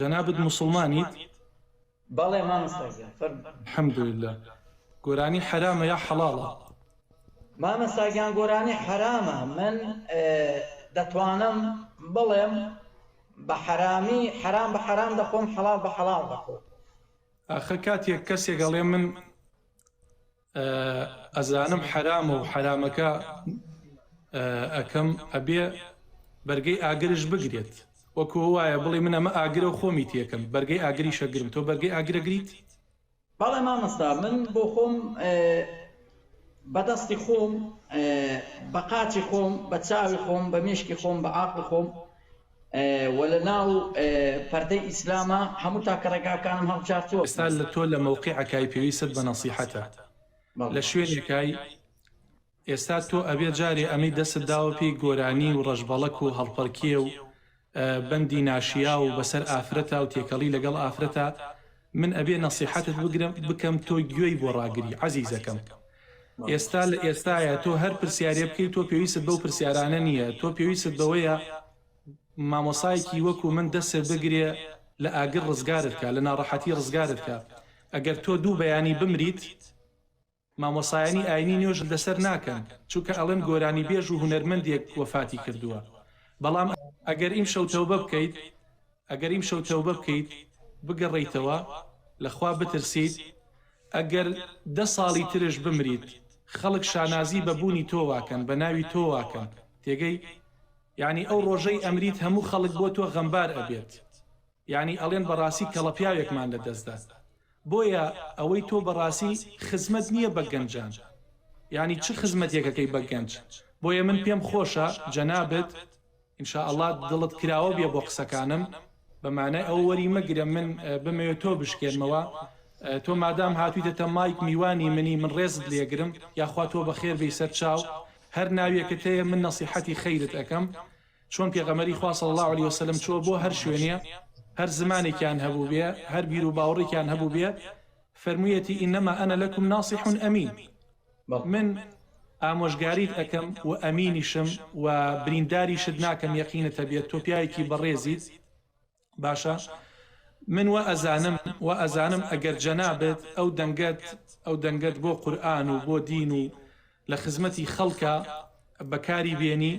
جنابت مسلمانيت؟ بەڵێ مامۆستاگیان فەرموو. الحەمدولله. گۆرانی حرامە یا حەڵاڵە؟ مامۆستاگیان گۆرانی حرامە. من دەتوانم بڵێم بە حرامی حرام بە حرام دەخۆم، حەڵاڵ بە حەڵاڵ دەخۆم. ئاخە کاتێک کەسێک ئەڵێ من ئەزانم حرامە و حرامەکە ئەەکەم ئەبێ بەرگەی ئاگرش بگرێت، وەکو وایە بڵێ من ئەمە ئاگرە و خۆمی تێکەم، بەرگەی ئاگری شەگرم. تۆ بەرگەی ئاگرەگریت؟ بەڵێ مامۆستا، من بۆ خۆم بەدەستی خۆم، بە قاچی خۆم، بە چاوی خۆم، بە مێشکی خۆم، بە عاقڵی خۆم وە لە ناو پەردەی ئیسلامە هەموو تاکە ڕێگاکانم هەڵبژارتووە. ئێستا لە تۆ لە مەوقیعەکای پێویستت بە نەسیحەتە لە شوێنێکای ئێستا تۆ ئەبێ جارێ ئەمەی دەست داوە پێی گۆرانی و ڕەشبەڵەک و هەڵپەڵکیە و بەندی ناشیا و بەسەر ئافرەتە و تێکەڵی لەگەڵ ئافرەتە، من ئەبێ نەسیحەتت بگرم بکەم تۆ گوێی بۆ ڕاگری عەزیزەکەم. ئێستا لە ئێستایە تۆ هەر پرسیارێ بکەیت، تۆ پێویستت بەو پرسیارانە نییە، تۆ پێویستت بەوەیە مامۆسایەکی وەکو من دەست بگرێ لە ئاگر ڕزگارت کە، لە ناڕەحەتی ڕزگارت کە. ئەگەر تۆ دوو بەیانی بمریت، مامۆسایانی ئاینی نوێژ لەسەر ناکەن، چونکە ئەڵێن گۆرانی بێژ و هونەرمەندێک وەفاتی کردووە. بەڵام ئەگەر ئیم شەو تەوبە بکەیت، ئەگەر ئیم شەو تەوبە بکەیت بگەڕیتەوە لەخوا بترسیت، ئەگەر 10 ساڵی ترش بمریت خەڵک شانازی بەبوونی تۆ واکەن، بە ناوی تۆ واکەن، تێگەی؟ یعنی ئەو ڕۆژەی ئەمریت هەموو خەڵک بۆ تۆ غەمبار ئەبێت، یعنی ئەڵێن بەڕاستی کەڵە پیاوێکمان لە دەستدا. بۆیە ئەوەی تۆ بەڕاستی خزمەت نییە بە گەنجان، یعنی چ خزمەتێکەکەی بە گەنج. بۆیە من پێم خۆشە جەنابەت ئینشاءالله دڵت کراوە بێ بۆ قسەکانم، بەمانای ئەو وەری مەگرە من بمەوێت تۆ بشکێنمەوە. تۆ مادام هاتوویتە مایک میوانی منی، من ڕێزت لێگرم، یاخوا تۆ بەخێر بێی سەر چاو، هەر ناویەکەت هەیە من نەسیحەتی خەیرت ئەەکەم. چۆن پێغەمبەری خوا صلی الله علیه وسلم چوە بۆ هەر شوێنێ، هەر زمانێکیان هەبوو بێ، هەر بیر و باوەڕێکیان هەبوو بێ، فەرموویەتی ئینەما ئەنە لەکم ناصح ئەمین، من ئامۆژگاریت ئەەکەم و ئەمینیشم و برینداریشت ناکەم، یەقینتە بێت تۆ پیاوێکی بەڕێزیت. باشە، من وە ئەزانم ئەگەر جەنابەت ئەو دەنگەت بۆ قورئان و بۆ دین و لە خزمەتی خەڵکە بەکاری بێنی،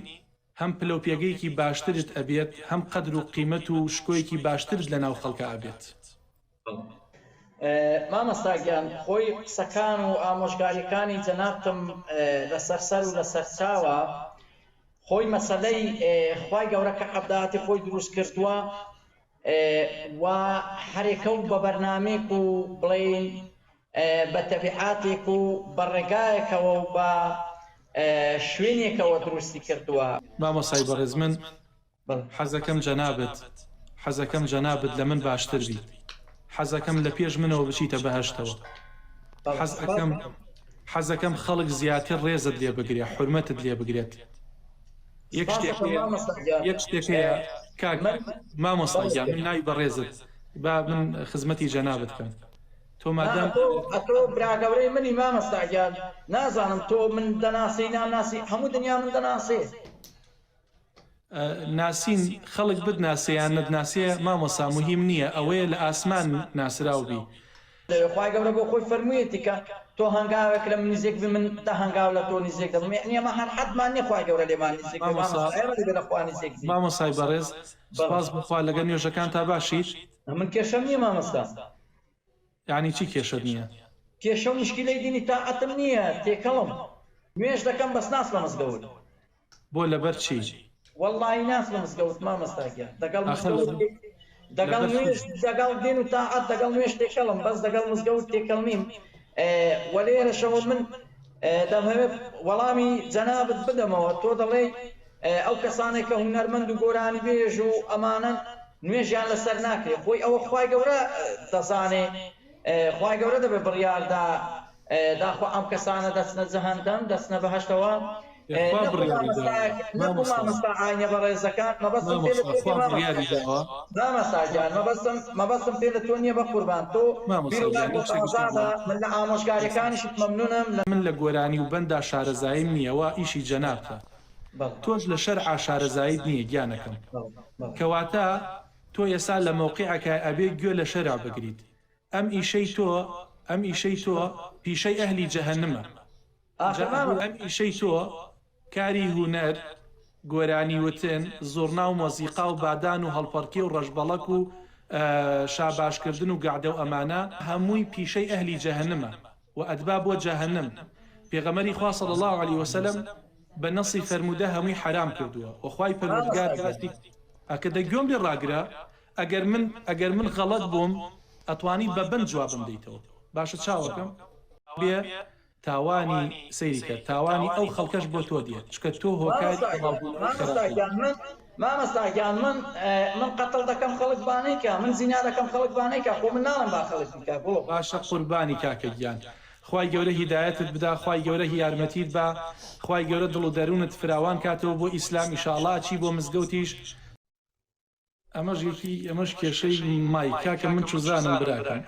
هەم پلە و پێگەیەکی باشترت ئەبێت، هەم قەدر و قیمەت و شکۆیەکی باشترت لە ناو خەڵکە ئەبێت. مامۆستاگیان خۆی قسەکان و ئامۆژگاریەکانی جەنابتم لەسەر سەر و لەسەر چاوە، خۆی مەسەلەی خوای گەورە کە عەبداتی خۆی دروست کردووە و هەرێکە و بە بەرنامەیەک و بڵێن بە تەبیعاتێک و بە ڕێگایەکەوە و بە شوێنێکەوە دروستی کردووە. مامۆسای بەڕێز، من حەزەکەم جەنابەت لە من باشتر بیت، حەزەکەم لە پێش منەوە بچیتە بەهەشتەوە، حەزەکەم خەڵک زیاتر ڕێزت لێ بگرێت، حورمەتت لێ بگرێت. یەک شتێکەیە کاک مامۆستاگیان، من ناوی بەڕێزت با من خزمەتی جەنابەت بکەم. تۆ مادام تۆ براگەورەی منی مامۆستاگیان، نازانم تۆ من دەناسی نامناسی، هەموو دنیا من دەناسێ. ناسین خەڵک بدناسییان نەدناسێ مامۆستا مهم نییە، ئەوەیە لە ئاسمان ناسراوبی. خوای گەورە بۆ خۆی فەرموویەتی کە تۆ هەنگاوێک لە من نزیک بی، من تا هەنگاو لە تۆ نزیک دەبم، یعنی ئەمە هەر حەدمان نییە خوای گەورە لێمان نزیک بێ. مامۆستای بەڕێز، سپاس بخوا لەگەڵ نوێژەکان تا باشیت. من کێشەم نییە مامۆستا. یعنی چی کێشەت نییە؟ کێشە و مشکلەی دینی تاعەتم نییە، تێکەڵم نوێژ دەکەم، بەس ناس بە مزگەوت. بۆ لەبەر چی؟ وەڵڵاهی ناس بە مزگەوت مامۆستاگیان، دەگەڵ نوێژ دەگەڵ دین و تاعەت دەگەڵ نوێژ تێکەڵم، بەس دەگەڵ مزگەوت تێکەڵ نیم. وەلێرەشەوە من دەمەوێت وەڵامی جەنابەت بدەمەوە. تۆ دەڵێ ئەو کەسانێک کە هونەرمەند و گۆرانی بێژ و ئەمانە نوێژیان لەسەر ناکرێت، خۆی ئەوە خوای گەورە دەزانێ، خوای گەورە دەبێ بڕیاردا داخوا ئەم کەسانە دەچنە جەهەنەم، دەچنە بەهەشتەوە. نەبوو مامۆستا ئاینە بەڕێزەکان، مەبەستم پێ لە تۆ مەبەستم پێ لە تۆ نییە بە قوربان. تۆ من لە ئامۆژگاریەکانیشت مەمنونم. من لە گۆرانی و بەندا شارەزاییم نییەوە، ئیشی جەنابتە. تۆش لە شەرعا شارەزاییت نییە گیانەکەم، کەواتە تۆ ئێستا لە مەوقیعەکە ئەبێ گوێ لە شەرع بگریت ئەم ئیشەی تۆ پیشەی ئەهلی جەهەنمە ئەم ئیشەی تۆ کاری هونەر گۆرانی وتن زۆرنا و مۆزیقا و بادان و هەڵپەرکی و ڕەشبەڵەک و شاباشکردن و گاعدە و ئەمانە هەمووی پیشەی ئەهلی جەهەنمە و ئەدبا بۆ جەهەنم پێغەمبەری خوا صلی الله علیه وسلم بە نەسی فەرموودە هەمووی حرام کردووە و خوای پەروەردگار ئەکە دەگوێم لێ ڕاگرا ئەگەر من غەڵەت بووم ئەتوانی بە بن جوابم دەیتەوە باشە چاوەکەم بێ تاوانی سەیری کرد تاوانی ئەو خەڵکەش بۆ تۆ دێت چکە تۆ هۆکاری مامەستاگیان من قەتڵ دەکەم خەڵک بانەیکە من زینا دەکەم خەڵک بانەیکە خۆ من ناڵم با خەڵک بکە بۆ باشە قوربانی کاکە گیان خوای گەورە هیدایەتت بدا خوای گەورە یارمەتیت بە خوای گەورە دڵ و دەروونت فراوان کاتەوە بۆ ئیسلام ئینشاءڵڵا چی بۆ مزگەوتیش ئەمەش کێشەی مای کاکە من چوزانم براکەم